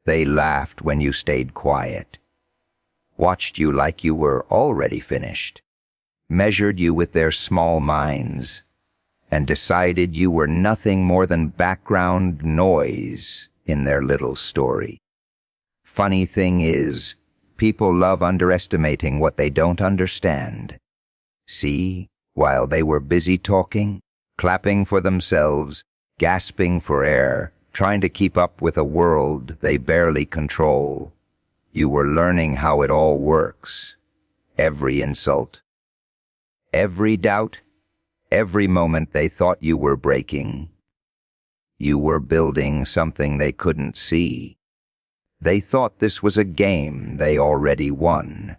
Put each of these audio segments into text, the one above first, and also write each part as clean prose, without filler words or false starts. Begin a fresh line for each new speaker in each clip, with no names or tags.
They laughed when you stayed quiet, watched you like you were already finished, measured you with their small minds, and decided you were nothing more than background noise in their little story. Funny thing is, people love underestimating what they don't understand. See, while they were busy talking, clapping for themselves, gasping for air, trying to keep up with a world they barely control, you were learning how it all works. Every insult, every doubt, every moment they thought you were breaking. You were building something they couldn't see. They thought this was a game they already won.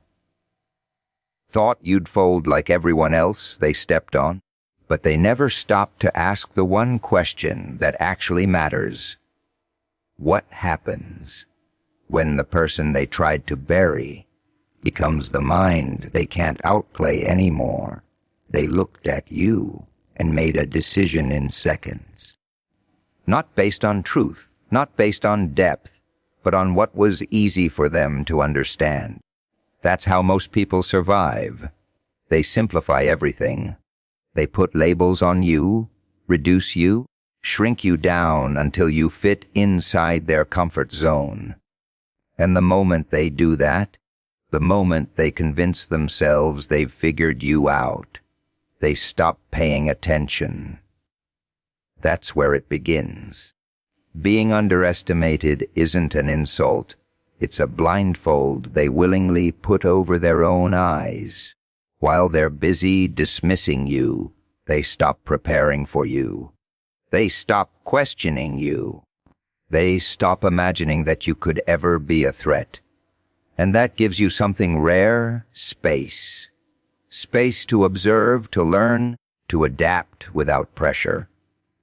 Thought you'd fold like everyone else they stepped on, but they never stopped to ask the one question that actually matters. What happens when the person they tried to bury becomes the mind they can't outplay anymore? They looked at you and made a decision in seconds. Not based on truth, not based on depth, but on what was easy for them to understand. That's how most people survive. They simplify everything. They put labels on you, reduce you, shrink you down until you fit inside their comfort zone. And the moment they do that, the moment they convince themselves they've figured you out, they stop paying attention. That's where it begins. Being underestimated isn't an insult. It's a blindfold they willingly put over their own eyes. While they're busy dismissing you, they stop preparing for you. They stop questioning you. They stop imagining that you could ever be a threat. And that gives you something rare: space. Space to observe, to learn, to adapt without pressure.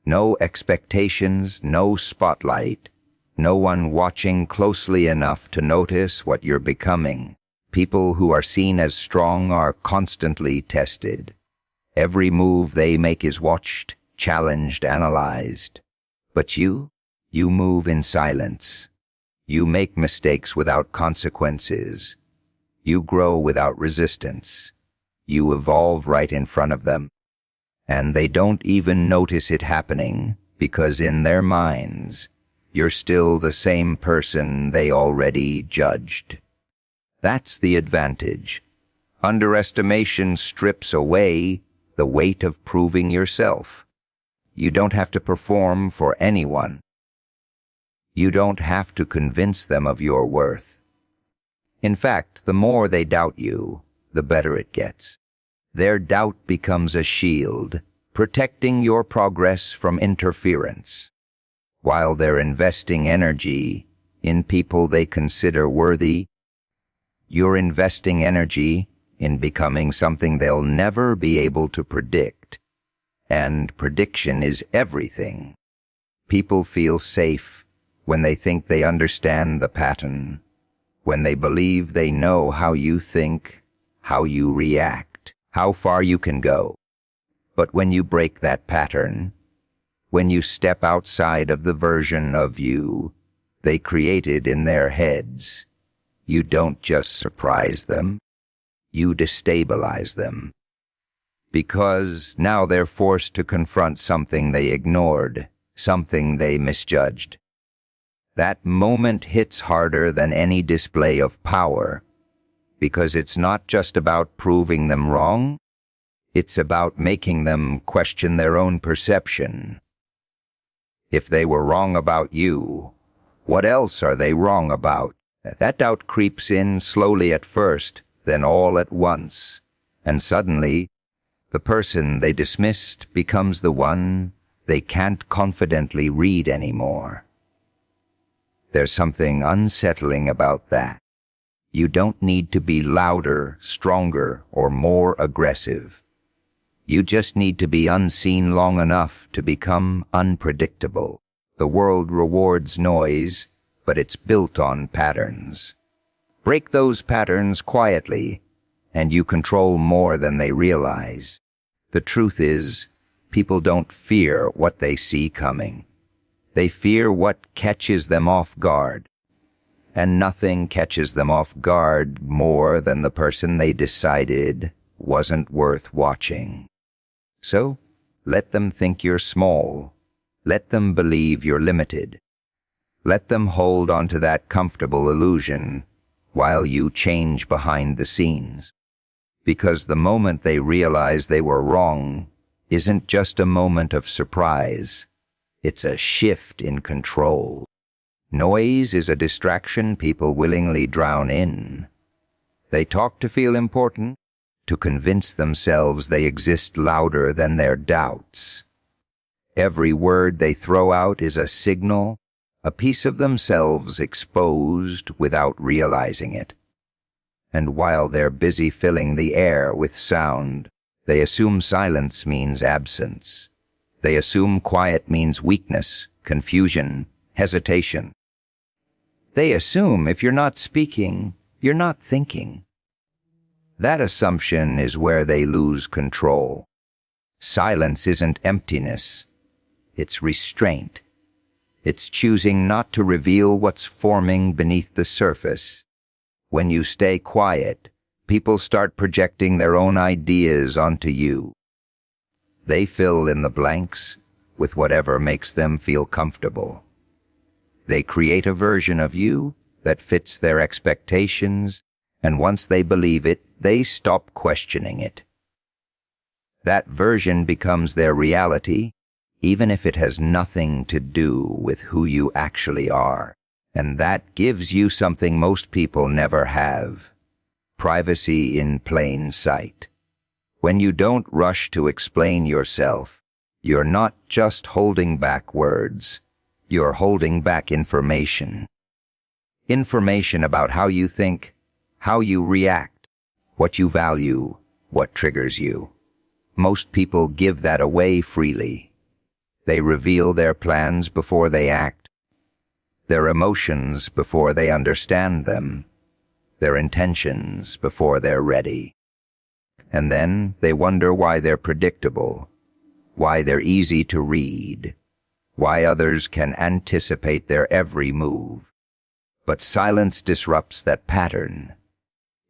No expectations, no spotlight, no one watching closely enough to notice what you're becoming. People who are seen as strong are constantly tested. Every move they make is watched, challenged, analyzed. But you move in silence. You make mistakes without consequences. You grow without resistance. You evolve right in front of them. And they don't even notice it happening, because in their minds, you're still the same person they already judged. That's the advantage. Underestimation strips away the weight of proving yourself. You don't have to perform for anyone. You don't have to convince them of your worth. In fact, the more they doubt you, the better it gets. Their doubt becomes a shield, protecting your progress from interference. While they're investing energy in people they consider worthy, you're investing energy in becoming something they'll never be able to predict. And prediction is everything. People feel safe when they think they understand the pattern, when they believe they know how you think, how you react, how far you can go. But when you break that pattern, when you step outside of the version of you they created in their heads, you don't just surprise them, you destabilize them. Because now they're forced to confront something they ignored, something they misjudged. That moment hits harder than any display of power, because it's not just about proving them wrong, it's about making them question their own perception. If they were wrong about you, what else are they wrong about? That doubt creeps in slowly at first, then all at once, and suddenly, the person they dismissed becomes the one they can't confidently read anymore. There's something unsettling about that. You don't need to be louder, stronger, or more aggressive. You just need to be unseen long enough to become unpredictable. The world rewards noise, but it's built on patterns. Break those patterns quietly, and you control more than they realize. The truth is, people don't fear what they see coming. They fear what catches them off guard. and nothing catches them off guard more than the person they decided wasn't worth watching. So, let them think you're small. Let them believe you're limited. Let them hold onto that comfortable illusion while you change behind the scenes. Because the moment they realize they were wrong isn't just a moment of surprise. It's a shift in control. Noise is a distraction people willingly drown in. They talk to feel important, to convince themselves they exist louder than their doubts. Every word they throw out is a signal, a piece of themselves exposed without realizing it. And while they're busy filling the air with sound, they assume silence means absence. They assume quiet means weakness, confusion, hesitation. They assume if you're not speaking, you're not thinking. That assumption is where they lose control. Silence isn't emptiness. It's restraint. It's choosing not to reveal what's forming beneath the surface. When you stay quiet, people start projecting their own ideas onto you. They fill in the blanks with whatever makes them feel comfortable. They create a version of you that fits their expectations, and once they believe it, they stop questioning it. That version becomes their reality, even if it has nothing to do with who you actually are. And that gives you something most people never have: privacy in plain sight. When you don't rush to explain yourself, you're not just holding back words, you're holding back information. Information about how you think, how you react, what you value, what triggers you. Most people give that away freely. They reveal their plans before they act, their emotions before they understand them, their intentions before they're ready. And then they wonder why they're predictable, why they're easy to read, why others can anticipate their every move. But silence disrupts that pattern.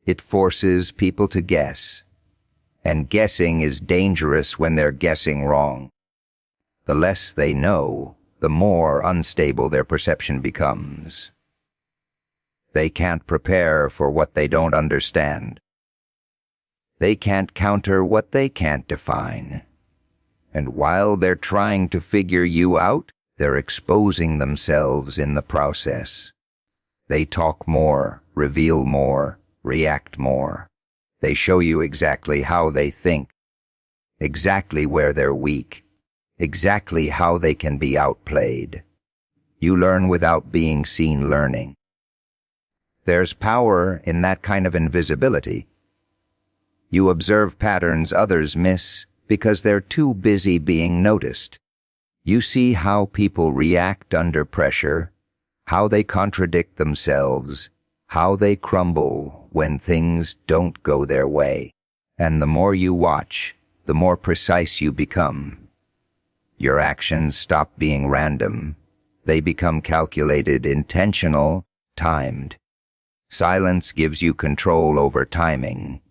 It forces people to guess, and guessing is dangerous when they're guessing wrong. The less they know, the more unstable their perception becomes. They can't prepare for what they don't understand. They can't counter what they can't define. And while they're trying to figure you out, they're exposing themselves in the process. They talk more, reveal more, react more. They show you exactly how they think, exactly where they're weak, exactly how they can be outplayed. You learn without being seen learning. There's power in that kind of invisibility. You observe patterns others miss because they're too busy being noticed. You see how people react under pressure, how they contradict themselves, how they crumble when things don't go their way. And the more you watch, the more precise you become. Your actions stop being random. They become calculated, intentional, timed. Silence gives you control over timing.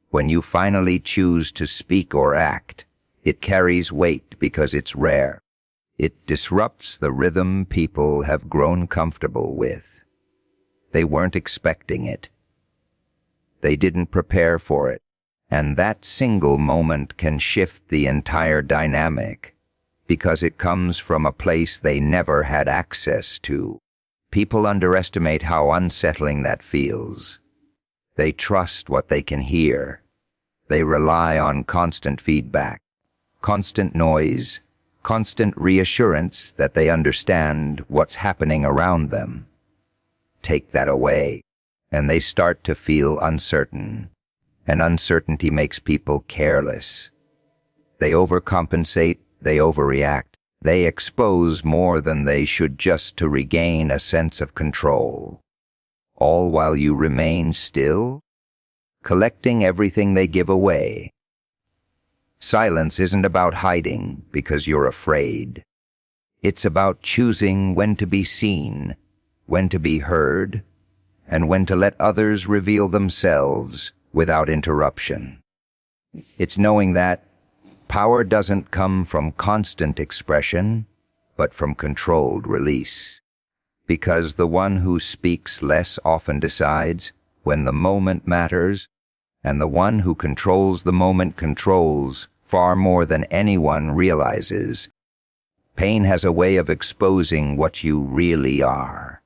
When you finally choose to speak or act, it carries weight because it's rare. It disrupts the rhythm people have grown comfortable with. They weren't expecting it. They didn't prepare for it. And that single moment can shift the entire dynamic because it comes from a place they never had access to. People underestimate how unsettling that feels. They trust what they can hear. They rely on constant feedback, constant noise, constant reassurance that they understand what's happening around them. Take that away, and they start to feel uncertain. And uncertainty makes people careless. They overcompensate, they overreact. They expose more than they should just to regain a sense of control. All while you remain still, collecting everything they give away. Silence isn't about hiding because you're afraid. It's about choosing when to be seen, when to be heard, and when to let others reveal themselves without interruption. It's knowing that power doesn't come from constant expression, but from controlled release. Because the one who speaks less often decides when the moment matters, and the one who controls the moment controls far more than anyone realizes. Pain has a way of exposing what you really are.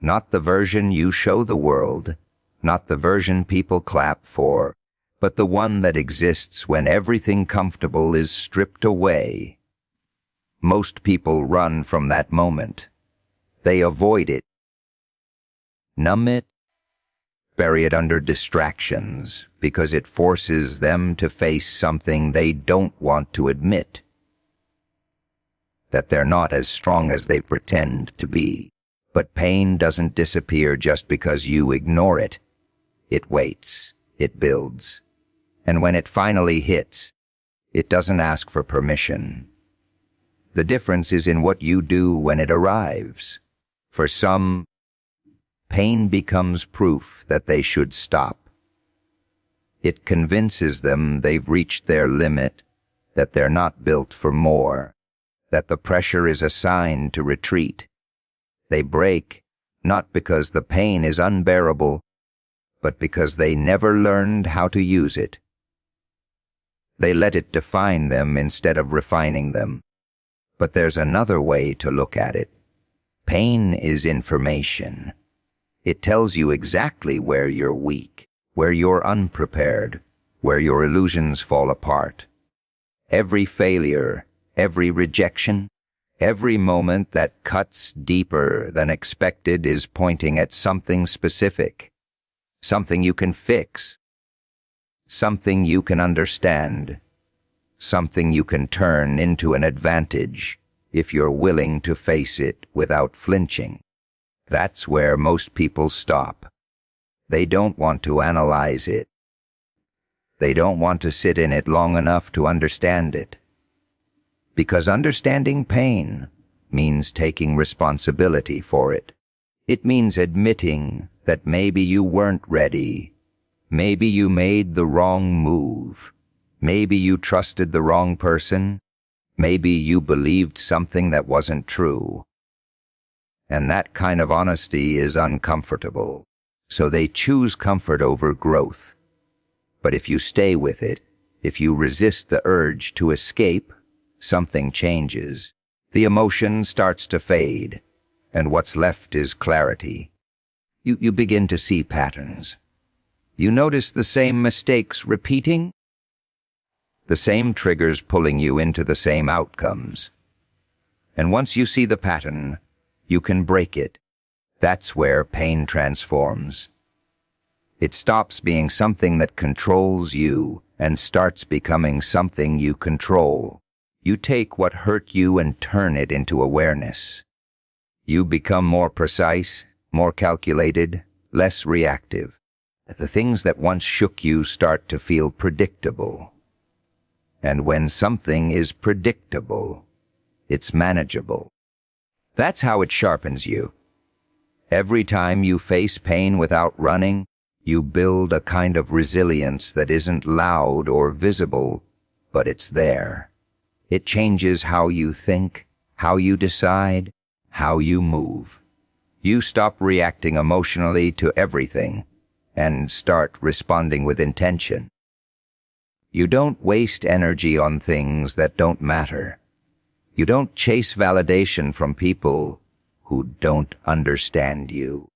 Not the version you show the world, not the version people clap for, but the one that exists when everything comfortable is stripped away. Most people run from that moment. They avoid it, numb it, bury it under distractions, because it forces them to face something they don't want to admit. That they're not as strong as they pretend to be. But pain doesn't disappear just because you ignore it. It waits, it builds, and when it finally hits, it doesn't ask for permission. The difference is in what you do when it arrives. For some, pain becomes proof that they should stop. It convinces them they've reached their limit, that they're not built for more, that the pressure is a sign to retreat. They break, not because the pain is unbearable, but because they never learned how to use it. They let it define them instead of refining them. But there's another way to look at it. Pain is information. It tells you exactly where you're weak, where you're unprepared, where your illusions fall apart. Every failure, every rejection, every moment that cuts deeper than expected is pointing at something specific, something you can fix, something you can understand, something you can turn into an advantage if you're willing to face it without flinching. That's where most people stop. They don't want to analyze it. They don't want to sit in it long enough to understand it. Because understanding pain means taking responsibility for it. It means admitting that maybe you weren't ready. Maybe you made the wrong move. Maybe you trusted the wrong person. Maybe you believed something that wasn't true. And that kind of honesty is uncomfortable. So they choose comfort over growth. But if you stay with it, if you resist the urge to escape, something changes. The emotion starts to fade, and what's left is clarity. You begin to see patterns. You notice the same mistakes repeating, the same triggers pulling you into the same outcomes. And once you see the pattern, you can break it. That's where pain transforms. It stops being something that controls you and starts becoming something you control. You take what hurt you and turn it into awareness. You become more precise, more calculated, less reactive. The things that once shook you start to feel predictable. And when something is predictable, it's manageable. That's how it sharpens you. Every time you face pain without running, you build a kind of resilience that isn't loud or visible, but it's there. It changes how you think, how you decide, how you move. You stop reacting emotionally to everything and start responding with intention. You don't waste energy on things that don't matter. You don't chase validation from people who don't understand you.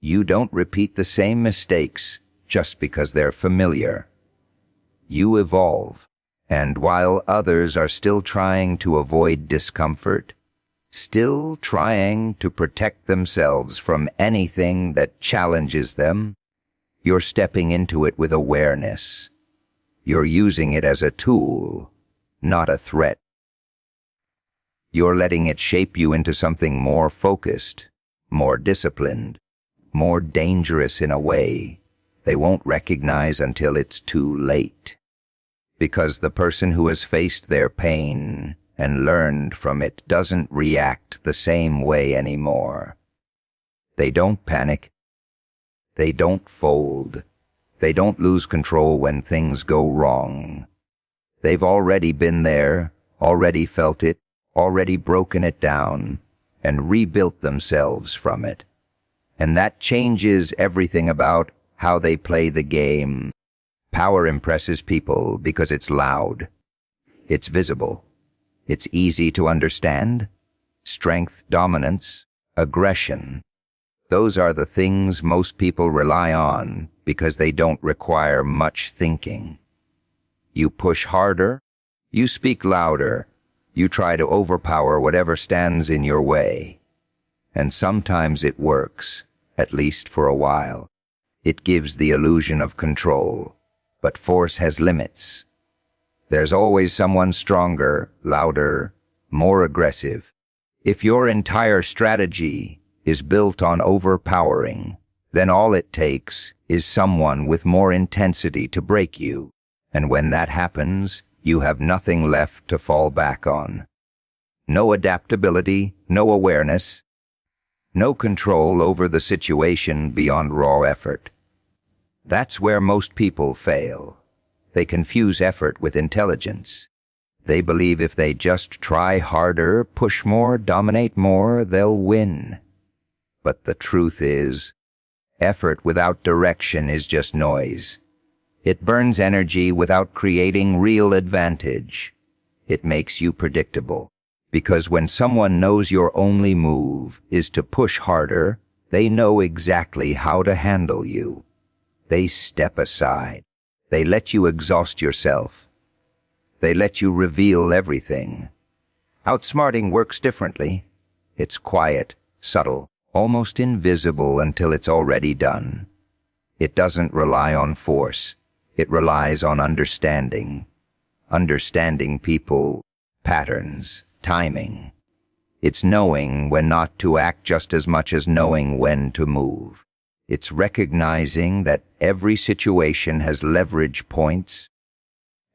You don't repeat the same mistakes just because they're familiar. You evolve. And while others are still trying to avoid discomfort, still trying to protect themselves from anything that challenges them, you're stepping into it with awareness. You're using it as a tool, not a threat. You're letting it shape you into something more focused, more disciplined, more dangerous in a way they won't recognize until it's too late. Because the person who has faced their pain and learned from it doesn't react the same way anymore. They don't panic. They don't fold. They don't lose control when things go wrong. They've already been there, already felt it, already broken it down, and rebuilt themselves from it. And that changes everything about how they play the game. Power impresses people because it's loud. It's visible. It's easy to understand. Strength, dominance, aggression. Those are the things most people rely on because they don't require much thinking. You push harder, you speak louder, you try to overpower whatever stands in your way. And sometimes it works, at least for a while. It gives the illusion of control, but force has limits. There's always someone stronger, louder, more aggressive. If your entire strategy is built on overpowering, then all it takes is someone with more intensity to break you. And when that happens, you have nothing left to fall back on. No adaptability, no awareness, no control over the situation beyond raw effort. That's where most people fail. They confuse effort with intelligence. They believe if they just try harder, push more, dominate more, they'll win. But the truth is, effort without direction is just noise. It burns energy without creating real advantage. It makes you predictable. Because when someone knows your only move is to push harder, they know exactly how to handle you. They step aside. They let you exhaust yourself. They let you reveal everything. Outsmarting works differently. It's quiet, subtle, almost invisible until it's already done. It doesn't rely on force. It relies on understanding. Understanding people, patterns, timing. It's knowing when not to act just as much as knowing when to move. It's recognizing that every situation has leverage points,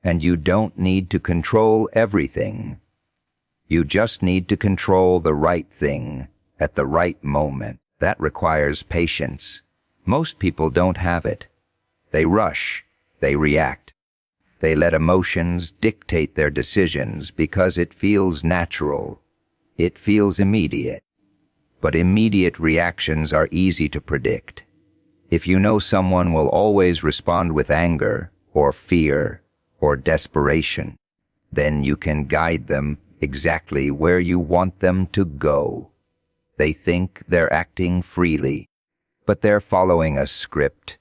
and you don't need to control everything. You just need to control the right thing at the right moment. That requires patience. Most people don't have it. They rush. They react. They let emotions dictate their decisions because it feels natural. It feels immediate. But immediate reactions are easy to predict. If you know someone will always respond with anger or fear or desperation, then you can guide them exactly where you want them to go. They think they're acting freely, but they're following a script.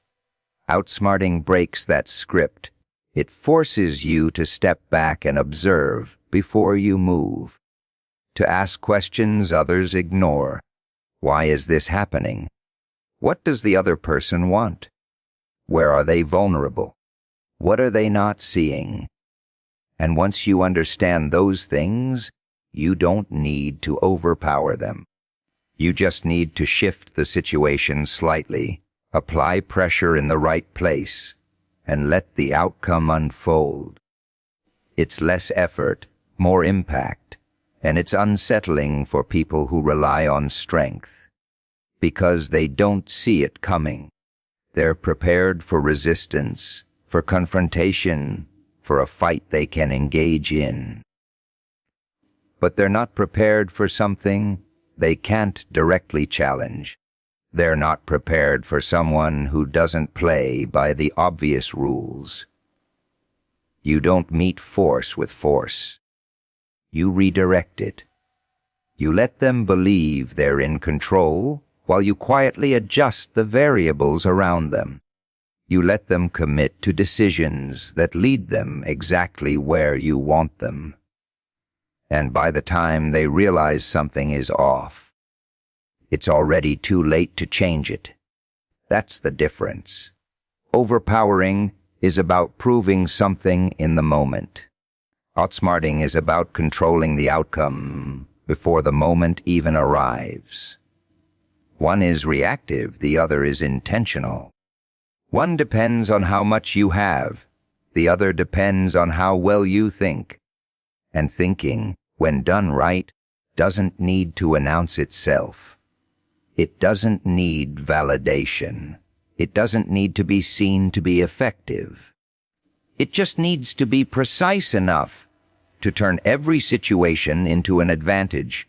Outsmarting breaks that script. It forces you to step back and observe before you move. To ask questions others ignore. Why is this happening? What does the other person want? Where are they vulnerable? What are they not seeing? And once you understand those things, you don't need to overpower them. You just need to shift the situation slightly, apply pressure in the right place, and let the outcome unfold. It's less effort, more impact, and it's unsettling for people who rely on strength, because they don't see it coming. They're prepared for resistance, for confrontation, for a fight they can engage in. But they're not prepared for something they can't directly challenge. They're not prepared for someone who doesn't play by the obvious rules. You don't meet force with force. You redirect it. You let them believe they're in control while you quietly adjust the variables around them. You let them commit to decisions that lead them exactly where you want them. And by the time they realize something is off, it's already too late to change it. That's the difference. Overpowering is about proving something in the moment. Outsmarting is about controlling the outcome before the moment even arrives. One is reactive, the other is intentional. One depends on how much you have, the other depends on how well you think. And thinking, when done right, doesn't need to announce itself. It doesn't need validation. It doesn't need to be seen to be effective. It just needs to be precise enough to turn every situation into an advantage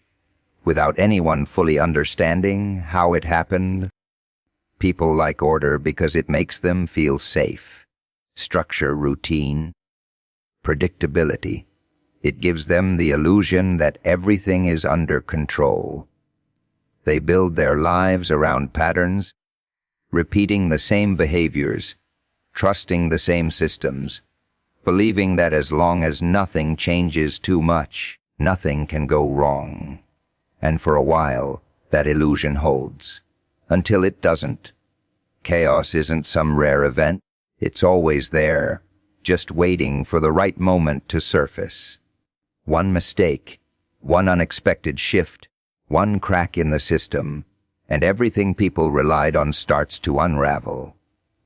without anyone fully understanding how it happened. People like order because it makes them feel safe. Structure, routine, predictability. It gives them the illusion that everything is under control. They build their lives around patterns, repeating the same behaviors, trusting the same systems, believing that as long as nothing changes too much, nothing can go wrong. And for a while, that illusion holds, until it doesn't. Chaos isn't some rare event. It's always there, just waiting for the right moment to surface. One mistake, one unexpected shift, one crack in the system, and everything people relied on starts to unravel.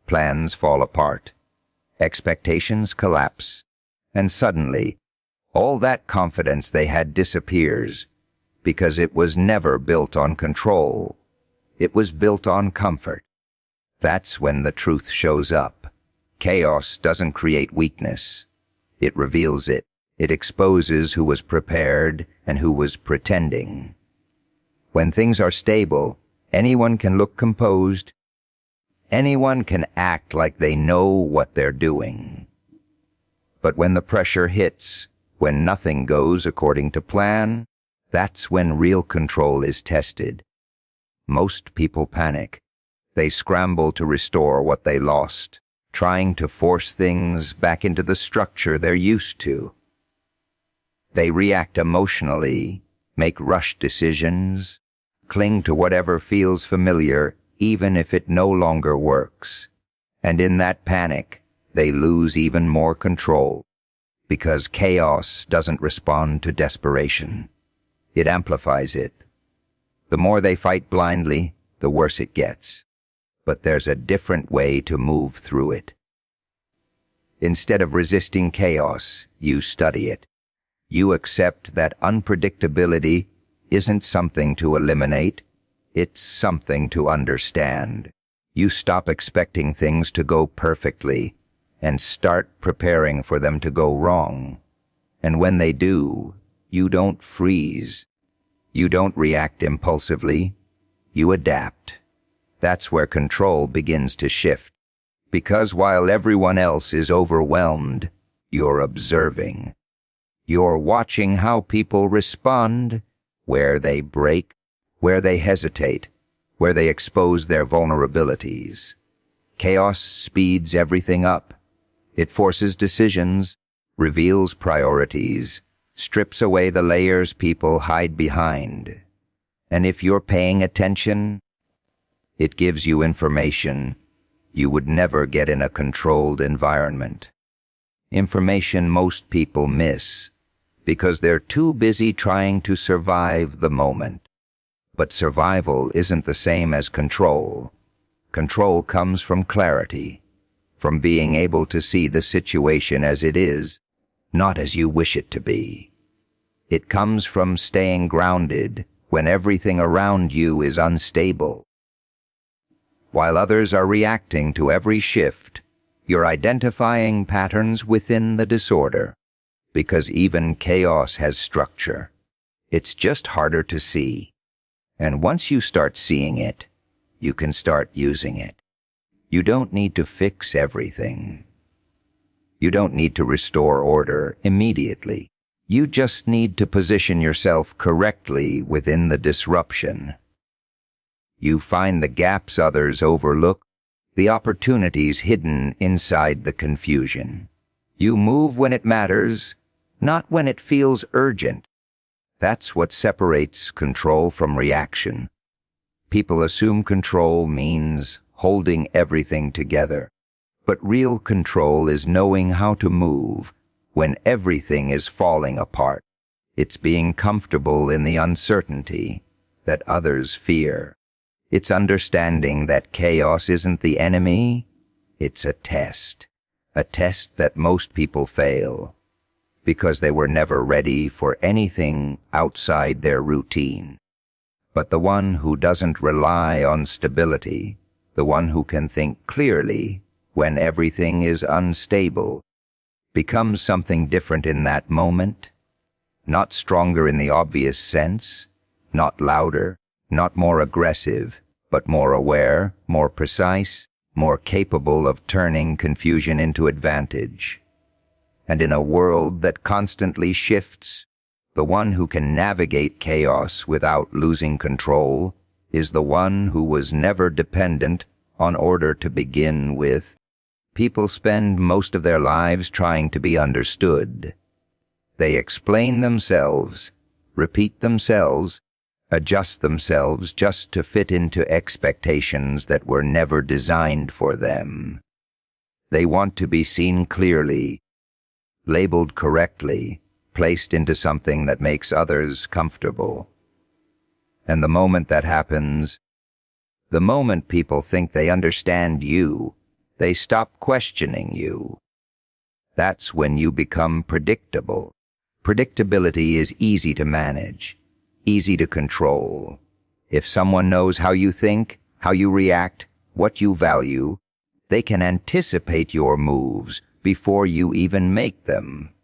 Plans fall apart. Expectations collapse. And suddenly, all that confidence they had disappears, because it was never built on control. It was built on comfort. That's when the truth shows up. Chaos doesn't create weakness. It reveals it. It exposes who was prepared and who was pretending. When things are stable, anyone can look composed. Anyone can act like they know what they're doing. But when the pressure hits, when nothing goes according to plan, that's when real control is tested. Most people panic. They scramble to restore what they lost, trying to force things back into the structure they're used to. They react emotionally, make rushed decisions, cling to whatever feels familiar even if it no longer works. And in that panic, they lose even more control, because chaos doesn't respond to desperation. It amplifies it. The more they fight blindly, the worse it gets. But there's a different way to move through it. Instead of resisting chaos, you study it. You accept that unpredictability isn't something to eliminate. It's something to understand. You stop expecting things to go perfectly and start preparing for them to go wrong. And when they do, you don't freeze. You don't react impulsively. You adapt. That's where control begins to shift. Because while everyone else is overwhelmed, you're observing. You're watching how people respond, where they break, where they hesitate, where they expose their vulnerabilities. Chaos speeds everything up. It forces decisions, reveals priorities, strips away the layers people hide behind. And if you're paying attention, it gives you information you would never get in a controlled environment. Information most people miss because they're too busy trying to survive the moment. But survival isn't the same as control. Control comes from clarity, from being able to see the situation as it is, not as you wish it to be. It comes from staying grounded when everything around you is unstable. While others are reacting to every shift, you're identifying patterns within the disorder, because even chaos has structure. It's just harder to see. And once you start seeing it, you can start using it. You don't need to fix everything. You don't need to restore order immediately. You just need to position yourself correctly within the disruption. You find the gaps others overlook, the opportunities hidden inside the confusion. You move when it matters, not when it feels urgent. That's what separates control from reaction. People assume control means holding everything together. But real control is knowing how to move when everything is falling apart. It's being comfortable in the uncertainty that others fear. It's understanding that chaos isn't the enemy, it's a test that most people fail, because they were never ready for anything outside their routine. But the one who doesn't rely on stability, the one who can think clearly when everything is unstable, becomes something different in that moment, not stronger in the obvious sense, not louder, not more aggressive, but more aware, more precise, more capable of turning confusion into advantage. And in a world that constantly shifts, the one who can navigate chaos without losing control is the one who was never dependent on order to begin with. People spend most of their lives trying to be understood. They explain themselves, repeat themselves, adjust themselves just to fit into expectations that were never designed for them. They want to be seen clearly, labeled correctly, placed into something that makes others comfortable. And the moment that happens, the moment people think they understand you, they stop questioning you. That's when you become predictable. Predictability is easy to manage, easy to control. If someone knows how you think, how you react, what you value, they can anticipate your moves before you even make them.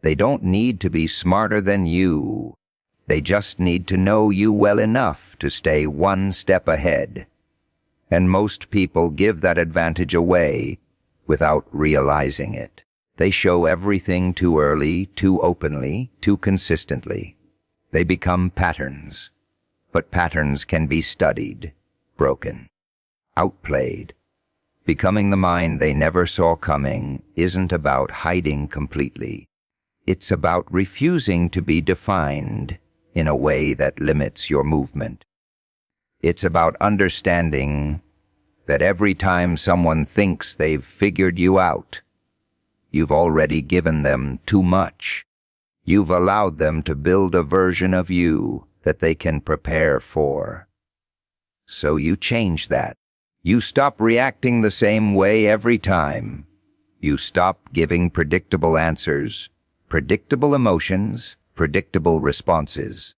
They don't need to be smarter than you. They just need to know you well enough to stay one step ahead. And most people give that advantage away without realizing it. They show everything too early, too openly, too consistently. They become patterns. But patterns can be studied, broken, outplayed. Becoming the mind they never saw coming isn't about hiding completely. It's about refusing to be defined in a way that limits your movement. It's about understanding that every time someone thinks they've figured you out, you've already given them too much. You've allowed them to build a version of you that they can prepare for. So you change that. You stop reacting the same way every time. You stop giving predictable answers, predictable emotions, predictable responses.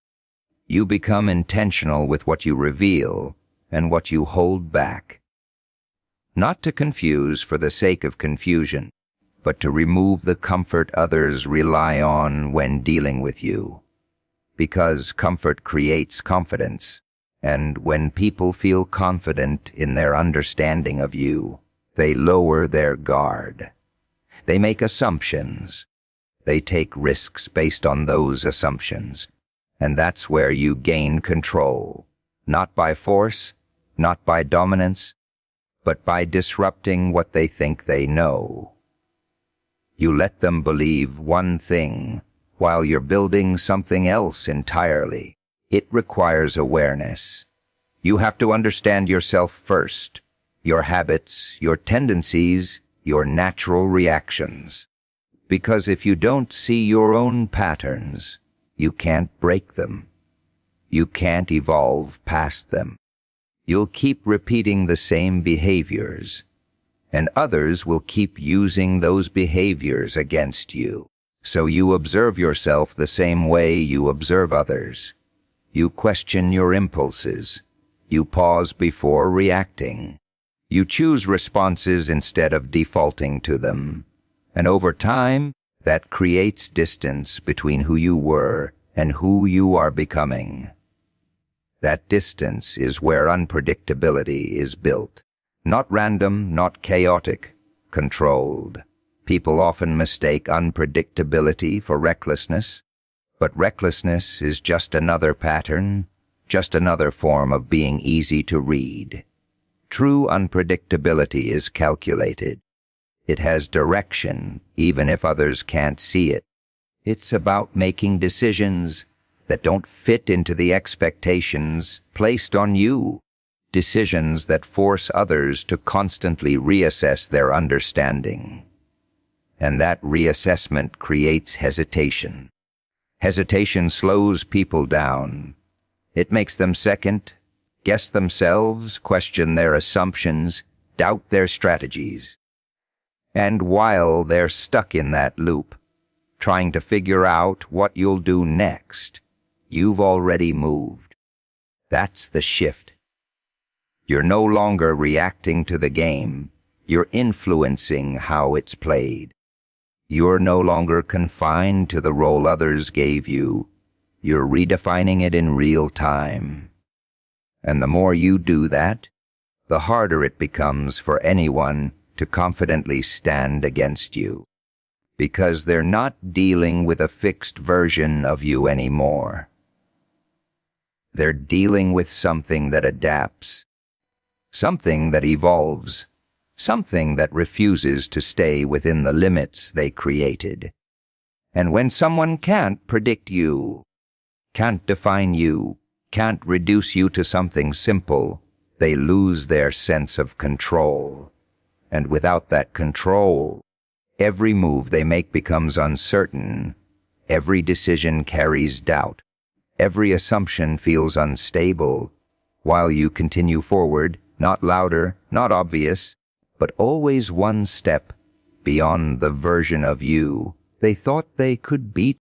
You become intentional with what you reveal and what you hold back. Not to confuse for the sake of confusion, but to remove the comfort others rely on when dealing with you. Because comfort creates confidence, and when people feel confident in their understanding of you, they lower their guard. They make assumptions. They take risks based on those assumptions. And that's where you gain control, not by force, not by dominance, but by disrupting what they think they know. You let them believe one thing while you're building something else entirely. It requires awareness. You have to understand yourself first, your habits, your tendencies, your natural reactions. Because if you don't see your own patterns, you can't break them. You can't evolve past them. You'll keep repeating the same behaviors, and others will keep using those behaviors against you. So you observe yourself the same way you observe others. You question your impulses. You pause before reacting. You choose responses instead of defaulting to them. And over time, that creates distance between who you were and who you are becoming. That distance is where unpredictability is built. Not random, not chaotic, controlled. People often mistake unpredictability for recklessness, but recklessness is just another pattern, just another form of being easy to read. True unpredictability is calculated. It has direction, even if others can't see it. It's about making decisions that don't fit into the expectations placed on you. Decisions that force others to constantly reassess their understanding. And that reassessment creates hesitation. Hesitation slows people down. It makes them second, guess themselves, question their assumptions, doubt their strategies. And while they're stuck in that loop, trying to figure out what you'll do next, you've already moved. That's the shift. You're no longer reacting to the game. You're influencing how it's played. You're no longer confined to the role others gave you. You're redefining it in real time. And the more you do that, the harder it becomes for anyone to confidently stand against you, because they're not dealing with a fixed version of you anymore. They're dealing with something that adapts, something that evolves, something that refuses to stay within the limits they created. And when someone can't predict you, can't define you, can't reduce you to something simple, they lose their sense of control. And without that control, every move they make becomes uncertain. Every decision carries doubt. Every assumption feels unstable, while you continue forward, not louder, not obvious, but always one step beyond the version of you they thought they could beat